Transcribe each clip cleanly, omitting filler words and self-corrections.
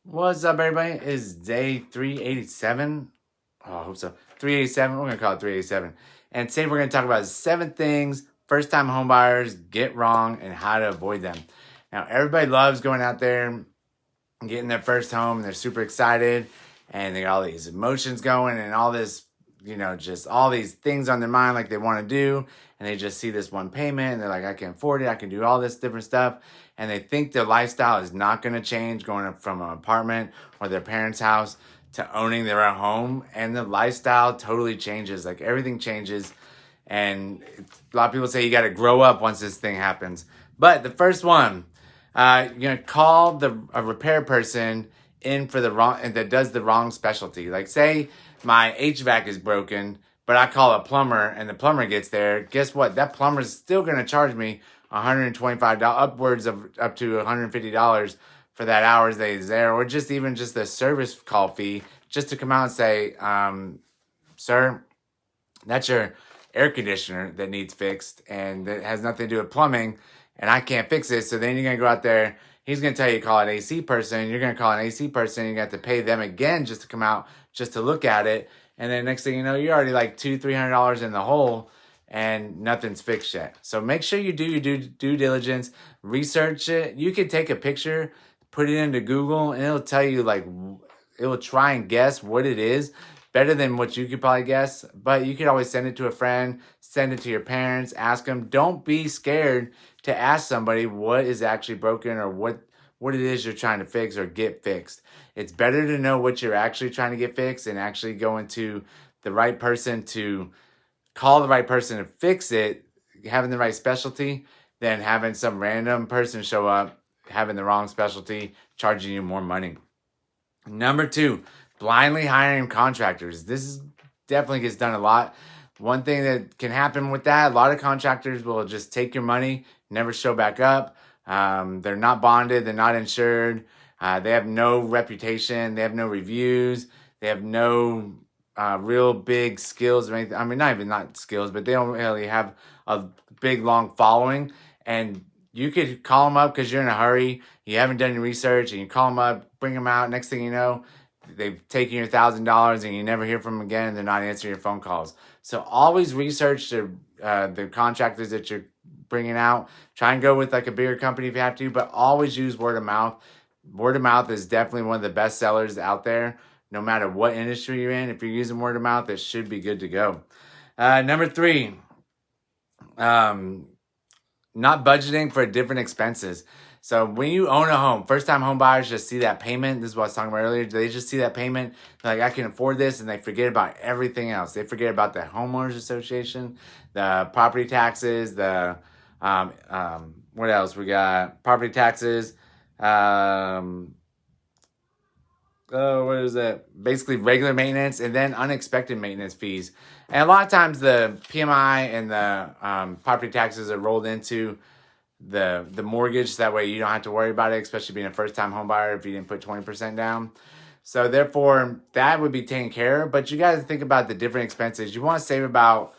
What's up, everybody? It's day 387. Oh, I hope so. 387. We're going to call it 387. And today we're going to talk about 7 things first time homebuyers get wrong and how to avoid them. Now, everybody loves going out there and getting their first home, and they're super excited, and they got all these emotions going and all this, just all these things on their mind like they want to do. And they just see this one payment and they're like, I can afford it. I can do all this different stuff. And they think their lifestyle is not going to change going up from an apartment or their parents' house to owning their own home. And the lifestyle totally changes. Like everything changes. And a lot of people say you got to grow up once this thing happens. But the first one, you're going to call a repair person in for the wrong, and that does the wrong specialty. Like say my HVAC is broken, but I call a plumber and the plumber gets there. Guess what? That plumber's still going to charge me $125, upwards of up to $150 for that hours that he's there, or just even just the service call fee just to come out and say, sir, that's your air conditioner that needs fixed and that has nothing to do with plumbing, and I can't fix it. So then you're going to go out there. He's going to tell you to call an AC person. You're going to call an AC person. You're going to have to pay them again just to come out, just to look at it. And then next thing you know, you're already like $200-$300 in the hole and nothing's fixed yet. So make sure you do your due diligence, research it. You can take a picture, put it into Google, and it'll tell you it will try and guess what it is better than what you could probably guess. But you could always send it to a friend, send it to your parents, ask them. Don't be scared to ask somebody what is actually broken or what it is you're trying to fix or get fixed. It's better to know what you're actually trying to get fixed and actually going to the right person to call the right person to fix it, having the right specialty, than having some random person show up, having the wrong specialty, charging you more money. Number 2, blindly hiring contractors. This definitely gets done a lot. One thing that can happen with that, a lot of contractors will just take your money, never show back up. They're not bonded. They're not insured. They have no reputation. They have no reviews. They have no real big skills or anything. I mean, not skills, but they don't really have a big, long following. And you could call them up because you're in a hurry. You haven't done your research, and you call them up, bring them out. Next thing you know, they've taken your $1,000 and you never hear from them again, and they're not answering your phone calls. So always research the contractors that you're bringing out. Try and go with like a bigger company if you have to, but always use word of mouth. Word of mouth is definitely one of the best sellers out there, no matter what industry you're in. If you're using word of mouth, it should be good to go. Number 3, not budgeting for different expenses. So when you own a home, first time home buyers just see that payment. This is what I was talking about earlier. They just see that payment. They're like, I can afford this. And they forget about everything else. They forget about the homeowners association, the property taxes, what else? We got property taxes. What is that? Basically regular maintenance and then unexpected maintenance fees. And a lot of times the PMI and the property taxes are rolled into the mortgage. That way you don't have to worry about it, especially being a first time home buyer if you didn't put 20% down. So therefore that would be taken care of. But you got to think about the different expenses. You want to save about,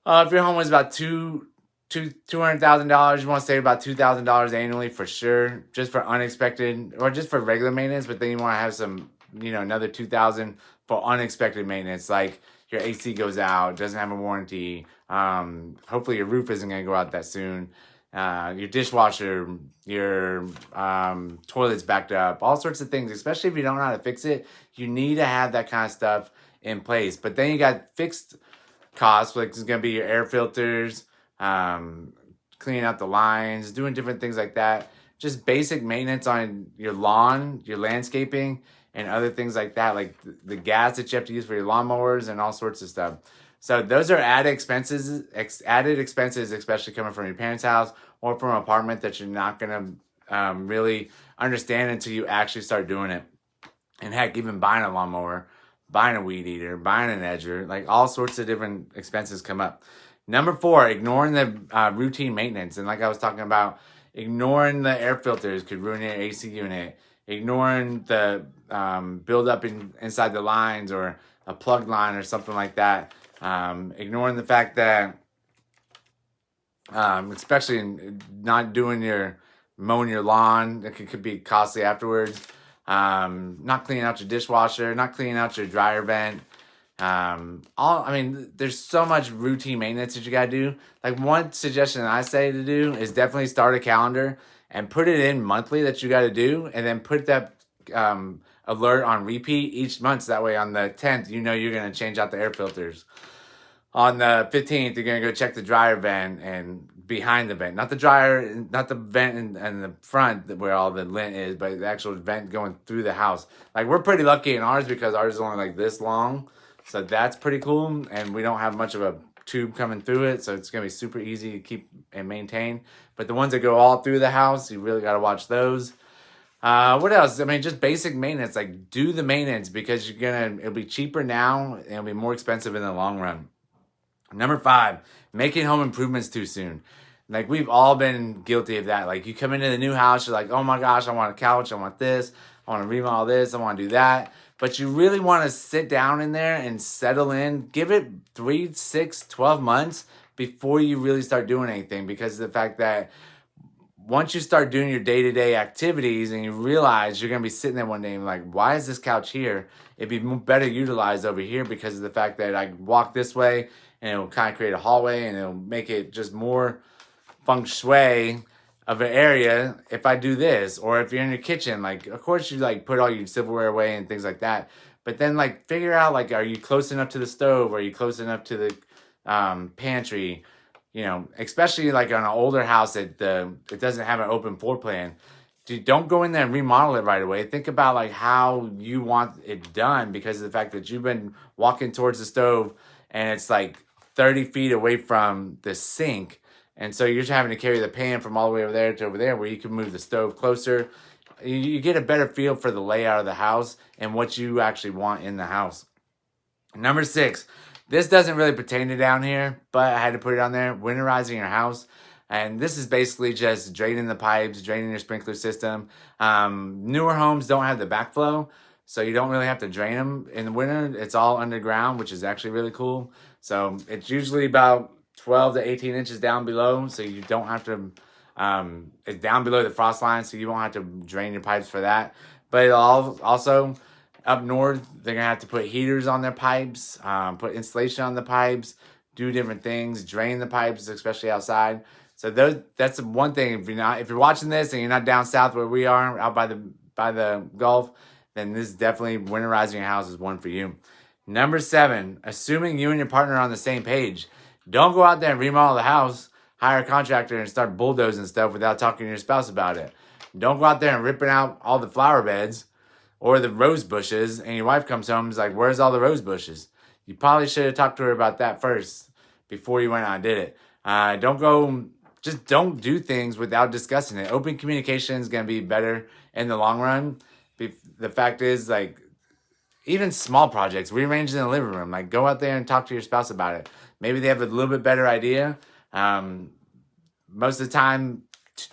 if your home was about $200,000, you want to save about $2,000 annually for sure, just for unexpected or just for regular maintenance. But then you want to have some, another $2,000 for unexpected maintenance, like your AC goes out, doesn't have a warranty. Hopefully your roof isn't going to go out that soon. Your dishwasher, your toilet's backed up, all sorts of things. Especially if you don't know how to fix it, you need to have that kind of stuff in place. But then you got fixed costs, like it's going to be your air filters, cleaning out the lines, doing different things like that. Just basic maintenance on your lawn, your landscaping, and other things like that, like the gas that you have to use for your lawnmowers and all sorts of stuff. So those are added expenses, especially coming from your parents' house or from an apartment that you're not going to really understand until you actually start doing it. And heck, even buying a lawnmower, buying a weed eater, buying an edger, like all sorts of different expenses come up. Number 4, ignoring the routine maintenance. And like I was talking about, ignoring the air filters could ruin your AC unit. Ignoring the buildup inside the lines or a plug line or something like that. Ignoring the fact that, especially in not mowing your lawn, it could be costly afterwards. not cleaning out your dishwasher, not cleaning out your dryer vent. There's so much routine maintenance that you gotta do. Like, one suggestion that I say to do is definitely start a calendar and put it in monthly that you gotta do, and then put that alert on repeat each month. So that way on the 10th, you know you're gonna change out the air filters. On the 15th, you're gonna go check the dryer vent and behind the vent, not the dryer, not the vent and the front where all the lint is, but the actual vent going through the house. Like, we're pretty lucky in ours because ours is only like this long. So that's pretty cool, and we don't have much of a tube coming through it, so it's going to be super easy to keep and maintain. But the ones that go all through the house, you really got to watch those. What else? Just basic maintenance. Like, do the maintenance, because it'll be cheaper now, and it'll be more expensive in the long run. Number 5, making home improvements too soon. Like, we've all been guilty of that. Like, you come into the new house, you're like, oh my gosh, I want a couch, I want this, I want to remodel this, I want to do that. But you really want to sit down in there and settle in. Give it 3, 6, 12 months before you really start doing anything, because of the fact that once you start doing your day-to-day activities and you realize you're going to be sitting there one day and like, why is this couch here? It'd be better utilized over here, because of the fact that I walk this way and it'll kind of create a hallway and it'll make it just more feng shui of an area if I do this. Or if you're in your kitchen, like, of course you like put all your silverware away and things like that, but then like figure out, like, are you close enough to the stove? Are you close enough to the pantry? Especially like on an older house that it doesn't have an open floor plan. Don't go in there and remodel it right away. Think about like how you want it done, because of the fact that you've been walking towards the stove and it's like 30 feet away from the sink. And so you're just having to carry the pan from all the way over there to over there, where you can move the stove closer. You get a better feel for the layout of the house and what you actually want in the house. Number 6, this doesn't really pertain to down here, but I had to put it on there. Winterizing your house. And this is basically just draining the pipes, draining your sprinkler system. Newer homes don't have the backflow, so you don't really have to drain them in the winter. It's all underground, which is actually really cool. So it's usually about 12 to 18 inches down below, so you don't have to, it's down below the frost line, so you won't have to drain your pipes for that. But also, up north, they're going to have to put heaters on their pipes, put insulation on the pipes, do different things, drain the pipes, especially outside. So that's one thing. If you're watching this and you're not down south where we are, out by the Gulf, then this is definitely winterizing your house is one for you. Number 7, assuming you and your partner are on the same page. Don't go out there and remodel the house, hire a contractor, and start bulldozing stuff without talking to your spouse about it. Don't go out there and ripping out all the flower beds or the rose bushes, and your wife comes home and is like, where's all the rose bushes? You probably should have talked to her about that first before you went out and did it. Don't do things without discussing it. Open communication is going to be better in the long run. The fact is, like, even small projects, rearranging the living room, like, go out there and talk to your spouse about it. Maybe they have a little bit better idea. Most of the time,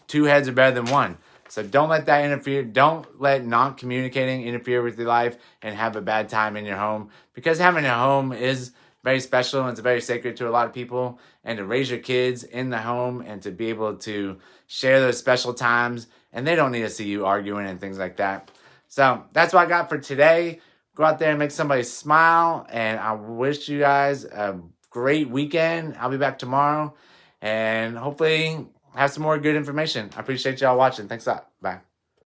2 heads are better than 1. So don't let that interfere. Don't let not communicating interfere with your life and have a bad time in your home. Because having a home is very special and it's very sacred to a lot of people. And to raise your kids in the home and to be able to share those special times. And they don't need to see you arguing and things like that. So that's what I got for today. Go out there and make somebody smile. And I wish you guys a great weekend. I'll be back tomorrow. And hopefully have some more good information. I appreciate y'all watching. Thanks a lot.